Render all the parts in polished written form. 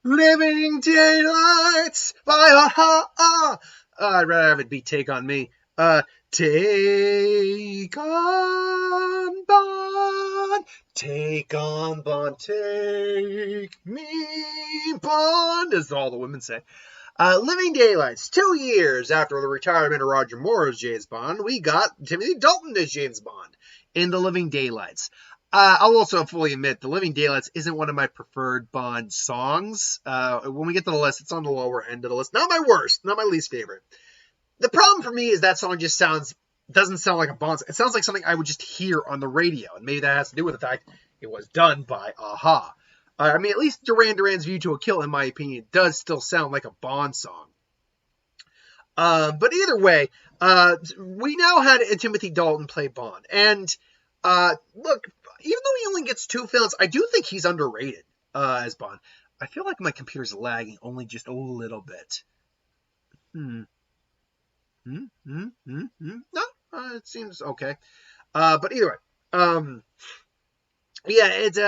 Living Daylights by a-ha. I'd rather have it be Take on Me. Take on Bond. Take on Bond. Take me, Bond, as all the women say. Living Daylights. 2 years after the retirement of Roger Moore as James Bond, we got Timothy Dalton as James Bond in The Living Daylights. I'll also fully admit The Living Daylights isn't one of my preferred Bond songs. When we get to the list, it's on the lower end of the list. Not my worst, not my least favorite. The problem for me is that song just doesn't sound like a Bond song. It sounds like something I would just hear on the radio, and maybe that has to do with the fact it was done by a-ha. I mean, at least Duran Duran's View to a Kill, in my opinion, does still sound like a Bond song. But either way, we now had Timothy Dalton play Bond. And look, even though he only gets 2 films, I do think he's underrated as Bond. I feel like my computer's lagging only just a little bit. No, it seems okay. But either way, yeah, it's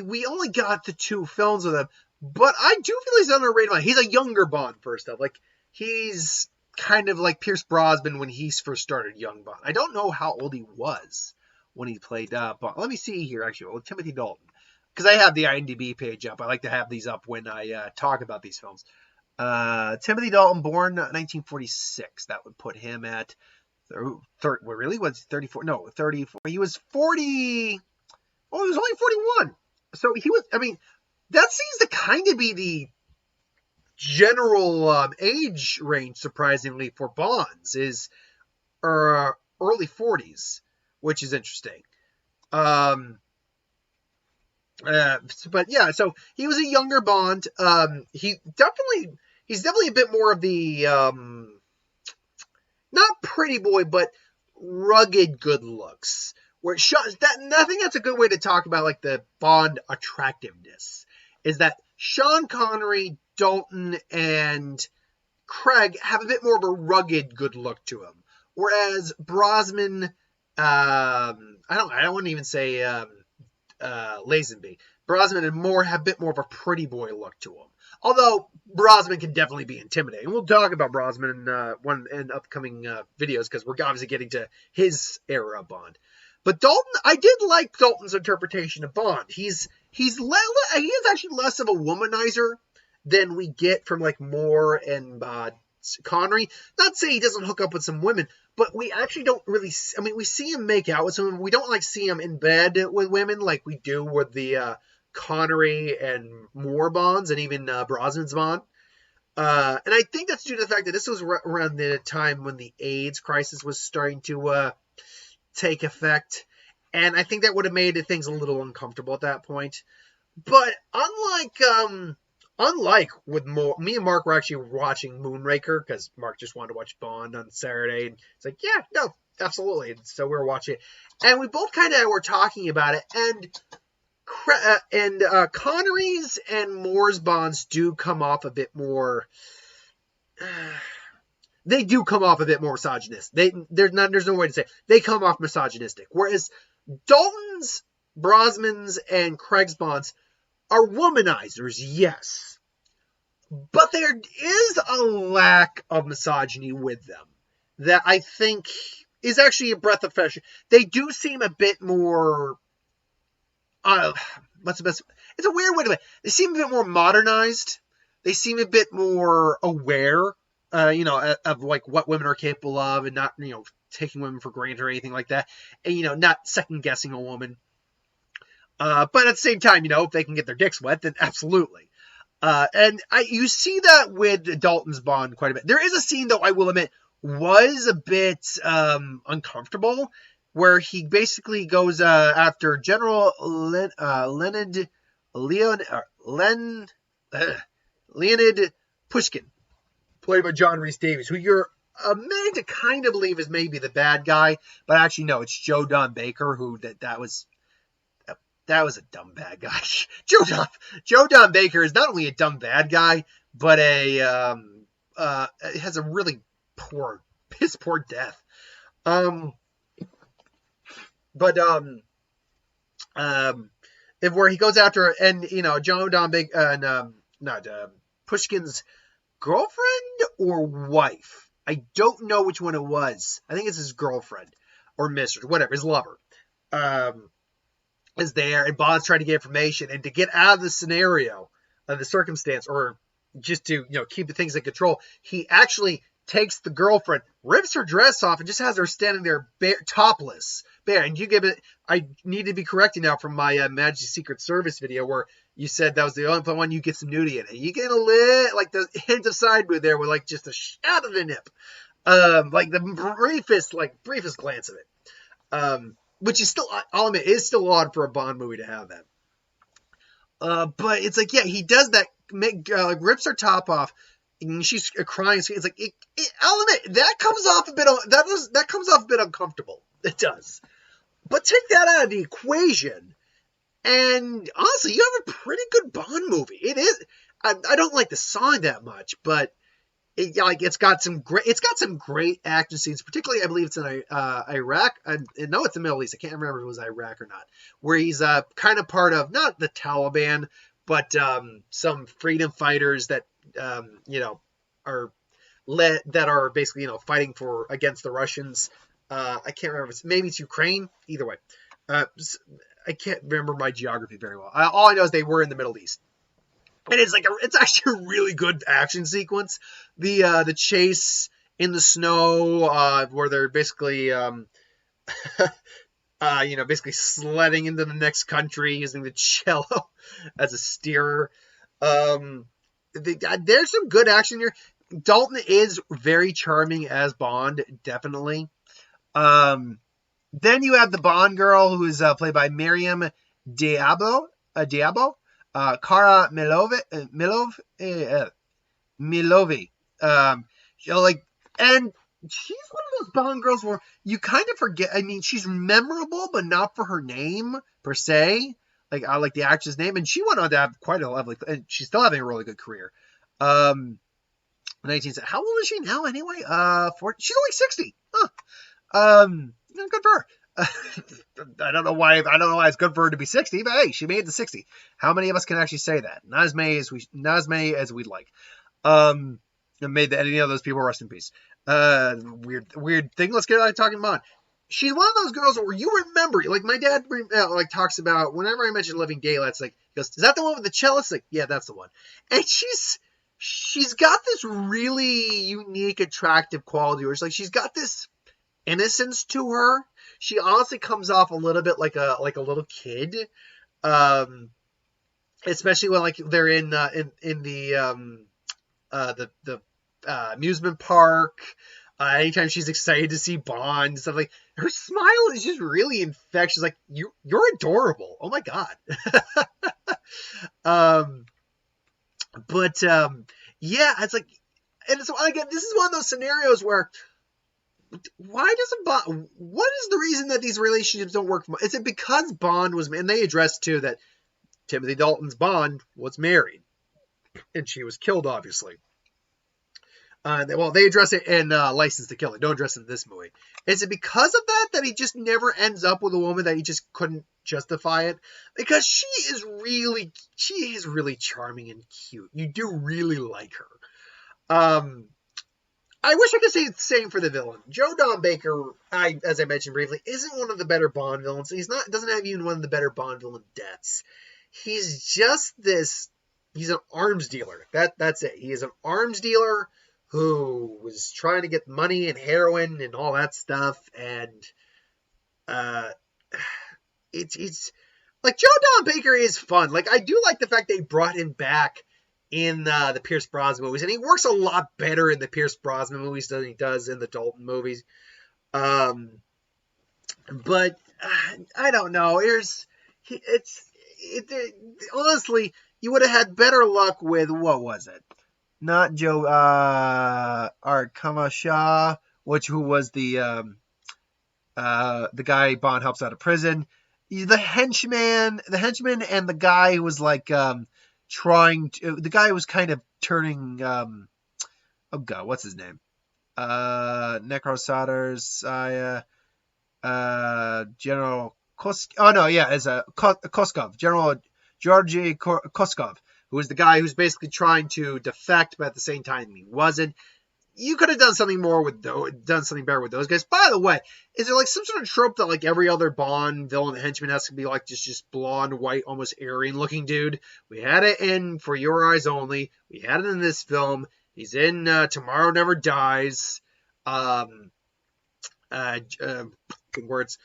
we only got the 2 films with him, but I do feel he's underrated. He's a younger Bond, first off. Like, he's kind of like Pierce Brosnan when he first started young Bond. I don't know how old he was when he played Bond. Let me see here, actually. Well, Timothy Dalton. Because I have the IMDb page up. I like to have these up when I talk about these films. Timothy Dalton, born 1946. That would put him at... really? Was 34? No, 34. He was 40... Oh, he was only 41. So he was, I mean, that seems to kind of be the general age range, surprisingly, for Bonds, is early 40s, which is interesting. But yeah, so he was a younger Bond. He's definitely a bit more of the, not pretty boy, but rugged good looks. Where I think that's a good way to talk about like the Bond attractiveness, is that Sean Connery, Dalton, and Craig have a bit more of a rugged good look to him, whereas Brosnan, I don't even say Lazenby. Brosnan and Moore have a bit more of a pretty boy look to him. Although Brosnan can definitely be intimidating. We'll talk about Brosnan in upcoming videos, because we're obviously getting to his era of Bond. But Dalton, I did like Dalton's interpretation of Bond. He is actually less of a womanizer than we get from like Moore and Connery. Not to say he doesn't hook up with some women, but we actually don't really. I mean, we see him make out with some women. We don't like see him in bed with women like we do with the Connery and Moore Bonds, and even Brosnan's Bond. And I think that's due to the fact that this was around the time when the AIDS crisis was starting to take effect, and I think that would have made things a little uncomfortable at that point. But unlike with me and Mark were actually watching Moonraker, because Mark just wanted to watch Bond on Saturday, and it's like, yeah, no, absolutely. And so we were watching it, and we both kind of were talking about it, and Connery's and Moore's Bonds do come off a bit more. They do come off a bit more misogynistic. There's no way to say it. They come off misogynistic. Whereas Dalton's, Brosnan's, and Craig's Bonds are womanizers, yes. But there is a lack of misogyny with them that I think is actually a breath of fresh air. They do seem a bit more... what's the best... It's a weird way to say it. They seem a bit more modernized. They seem a bit more aware of like what women are capable of, and not, taking women for granted or anything like that, and, not second guessing a woman. But at the same time, if they can get their dicks wet, then absolutely. And you see that with Dalton's Bond quite a bit. There is a scene, though, I will admit, was a bit uncomfortable, where he basically goes after General Leonid Pushkin, played by John Rhys Davies, who you're made to kind of believe is maybe the bad guy, but actually no, it's Joe Don Baker, who that was a dumb bad guy. Joe Don Baker is not only a dumb bad guy, but has a really piss poor death. Where he goes after, and Joe Don Baker and not Pushkin's girlfriend or wife. I don't know which one it was. I think it's his girlfriend or mistress, whatever, his lover. Is there, and Bond's trying to get information, and to get out of the scenario, of the circumstance, or just to keep the things in control, he actually takes the girlfriend, rips her dress off, and just has her standing there topless, bare. And you give it. I need to be corrected now from my Majesty's Secret Service video where you said that was the only one you get some nudity in it. You get a little like the hint of side boob there with like just a shot of the nip, like the briefest glance of it. Which is still, I'll admit, is still odd for a Bond movie to have that. But it's like, yeah, he does that, rips her top off, and she's crying. So it's like, I'll admit, that comes off a bit uncomfortable. It does. But take that out of the equation, and honestly, you have a pretty good Bond movie. It is. I don't like the song that much, but it's got some great action scenes, particularly I believe it's in Iraq. I know it's the Middle East. I can't remember if it was Iraq or not. Where he's kind of part of not the Taliban, but some freedom fighters that are basically fighting against the Russians. I can't remember. Maybe it's Ukraine. Either way, I can't remember my geography very well. All I know is they were in the Middle East. And it's actually a really good action sequence. The chase in the snow, where they're basically, basically sledding into the next country using the cello as a steerer. There's some good action here. Dalton is very charming as Bond, definitely. Then you have the Bond girl who is played by Miriam Diabo. Cara Milovi. And she's one of those Bond girls where you kind of forget. I mean, she's memorable, but not for her name per se. Like I like the actress' name, and she went on to have quite a lovely, and she's still having a really good career. 19. How old is she now? Anyway, she's only 60. Huh. Good for her. I don't know why it's good for her to be 60, but hey, she made it to 60. How many of us can actually say that? Not as many as we'd like. And made any of those people rest in peace. Weird thing. Let's get out of talking about. She's one of those girls where you remember, like my dad talks about whenever I mention Living Daylights, like he goes, "Is that the one with the cellist?" Like, yeah, that's the one. And she's got this really unique, attractive quality where she's got this innocence to her. She honestly comes off a little bit like a little kid, especially when they're in the amusement park. Anytime she's excited to see Bond and stuff, like her smile is just really infectious. Like you're adorable. Oh my god. Yeah, it's like, and it's again, this is one of those scenarios where. Why doesn't Bond? What is the reason that these relationships don't work? Is it because Bond was, and they addressed too that Timothy Dalton's Bond was married, and she was killed, obviously. They address it in License to Kill. They don't address it in this movie. Is it because of that he just never ends up with a woman that he just couldn't justify it? Because she is really charming and cute. You do really like her. I wish I could say the same for the villain. Joe Don Baker, as I mentioned briefly, isn't one of the better Bond villains. Doesn't have even one of the better Bond villain deaths. He's just he's an arms dealer. That's it. He is an arms dealer who was trying to get money and heroin and all that stuff. And it's like Joe Don Baker is fun. Like I do like the fact they brought him back in the Pierce Brosnan movies, and he works a lot better in the Pierce Brosnan movies than he does in the Dalton movies. But I don't know. Honestly, you would have had better luck with what was it? Not Joe Arkama Shah, who was the guy Bond helps out of prison. The henchman, and the guy who was like. The guy was kind of turning, oh god, what's his name? Necro Sodders, General Koskov, General Georgy Koskov, who was the guy who's basically trying to defect, but at the same time he wasn't. You could have done something better with those guys. By the way, is there like some sort of trope that like every other Bond villain henchman has to be like just blonde, white, almost Aryan looking dude? We had it in For Your Eyes Only. We had it in this film. He's in Tomorrow Never Dies. Good words.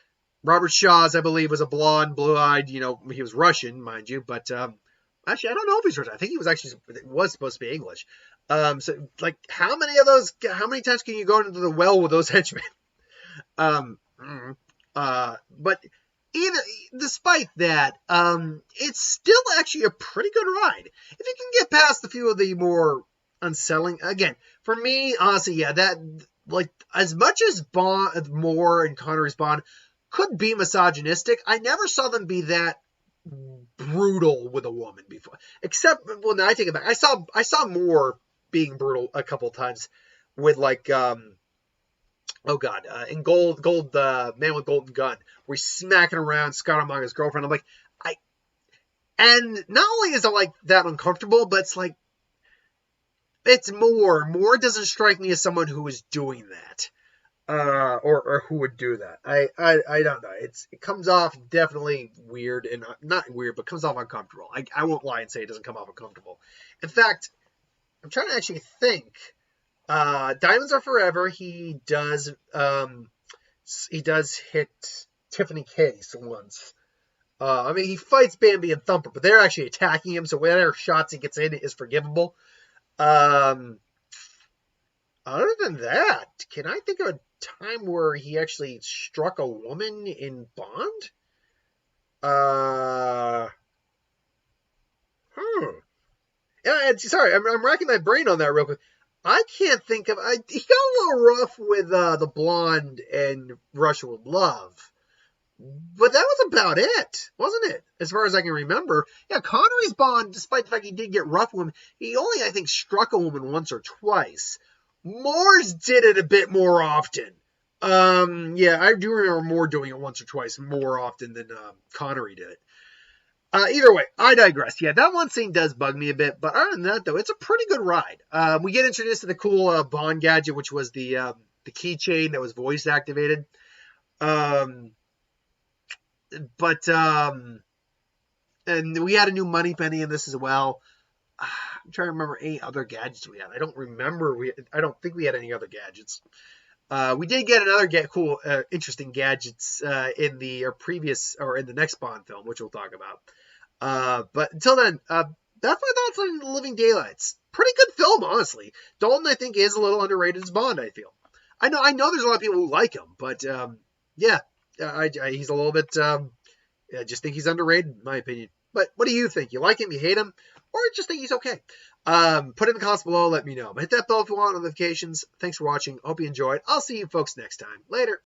Robert Shaw's, I believe, was a blonde, blue-eyed. He was Russian, mind you, but actually, I don't know if he's Russian. I think he was supposed to be English. So like, how many times can you go into the well with those henchmen? But despite that, it's still actually a pretty good ride. If you can get past a few of the more unsettling, again, for me, honestly, yeah, that, like, as much as Moore and Connery's Bond could be misogynistic, I never saw them be that brutal with a woman before. Except, well, now I take it back. I saw Moore being brutal a couple times with, like, in Gold, Man with Golden Gun, where he's smacking around Scott Amago's girlfriend. I'm like, and not only is it like that uncomfortable, but it's like, it's Moore. Moore doesn't strike me as someone who is doing that. Or who would do that. I don't know. It comes off definitely weird, and not weird, but comes off uncomfortable. I won't lie and say it doesn't come off uncomfortable. In fact, I'm trying to actually think. Diamonds Are Forever. He does hit Tiffany Case once. I mean, he fights Bambi and Thumper, but they're actually attacking him, so whatever shots he gets in is forgivable. Other than that, can I think of a time where he actually struck a woman in Bond? Yeah, sorry, I'm racking my brain on that real quick. I can't think of. He got a little rough with the blonde and Russia with Love, but that was about it, wasn't it? As far as I can remember. Yeah, Connery's Bond, despite the fact he did get rough with him, he only, I think, struck a woman once or twice. Moore's did it a bit more often. Yeah, I do remember Moore doing it once or twice more often than Connery did it. Either way, I digress. Yeah, that one scene does bug me a bit, but other than that, though, it's a pretty good ride. We get introduced to the cool Bond gadget, which was the keychain that was voice activated. And we had a new money penny in this as well. I'm trying to remember any other gadgets we had. I don't remember. I don't think we had any other gadgets. We did get another cool, interesting gadgets in the next Bond film, which we'll talk about. But until then, that's my thoughts on The Living Daylights. Pretty good film, honestly. Dalton, I think, is a little underrated as Bond, I feel. I know there's a lot of people who like him, but yeah, he's a little bit. I just think he's underrated, in my opinion. But what do you think? You like him? You hate him? Or just think he's okay? Put it in the comments below. Let me know. But hit that bell if you want notifications. Thanks for watching. Hope you enjoyed. I'll see you folks next time. Later.